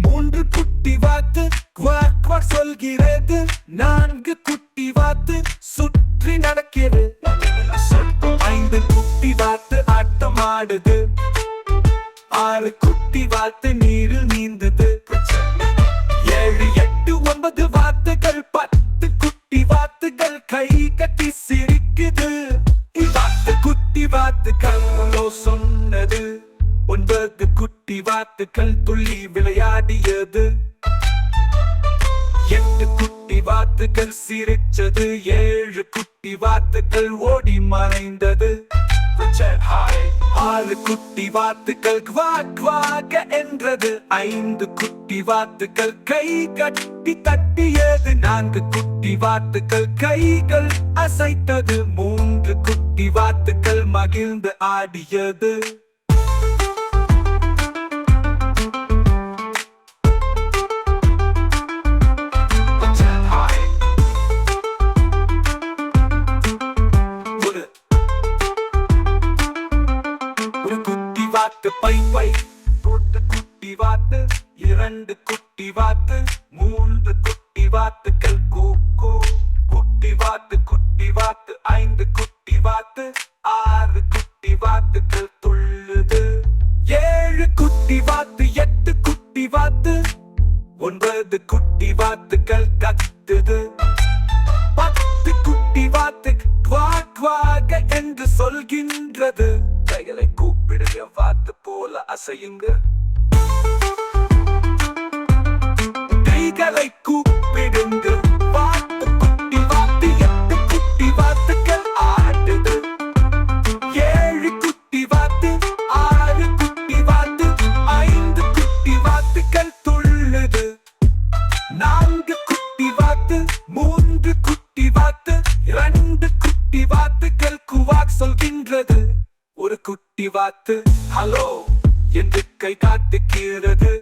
மூன்று குட்டி வாத்து குவாக் குவாக் சொல்கிறது. நான்கு குட்டி வாத்து சுற்றி நடக்கிறது. ஐந்து குட்டி வாத்து ஆட்டம் ஆடுது. ஆறு குட்டி வாத்து நீரில் நீந்தது. 7 8 9 வாத்துகள் 10 குட்டி வாத்துகள் கை கட்டி சிரிக்குது. குட்டி வாத்துக்கள் சொன்னது. 9 குட்டி வாத்துக்கள் துள்ளி விளையாடியது. 8 குட்டி வாத்துக்கள் சிரிச்சது. 7 குட்டி வாத்துக்கள் ஓடி மறைந்தது. 6 குட்டி வாத்துக்கள் குவாக் குவாக் என்றது. 5 குட்டி வாத்துக்கள் கை கட்டி தட்டியது. 4 குட்டி வாத்துக்கள் கைகள் அசைத்தது. 3 குட்டி வாத்துக்கள் மகிழ்ந்து ஆடியது. பை பை போட்ட குட்டி வாத்து. 2 குட்டி வாத்து. 3 குட்டி வாத்துக்கள் கூ குட்டி வாத்து குட்டி வாத்து. 5 குட்டி வாத்து. 6 குட்டி வாத்துக்கள் துள்ளுது. 7 குட்டி வாத்து. 8 குட்டி வாத்து. 9 குட்டி வாத்துக்கள் கத்துது. 10 குட்டி வாத்து குவாக் குவாக் என்று சொல்கின்றது. கைகளை கூப்பிடுங்க, வாத்து போல அசையுங்க. கைகளை கூப்பிடுங்க, வாத்து குட்டி வாத்து. 8 குட்டி வாத்துக்கள் ஆடுது. 7 குட்டி வாத்து. 6 குட்டி வாத்து. 5 குட்டி வாத்துக்கள் துள்ளுது. 4 குட்டி வாத்து. 3 குட்டி வாத்து. 2 குட்டி வாத்துக்கள் குவாக் சொல்கின்றது. ஒரு குட்டி வாத்து ஹலோ என்று கை காட்டுகிறது.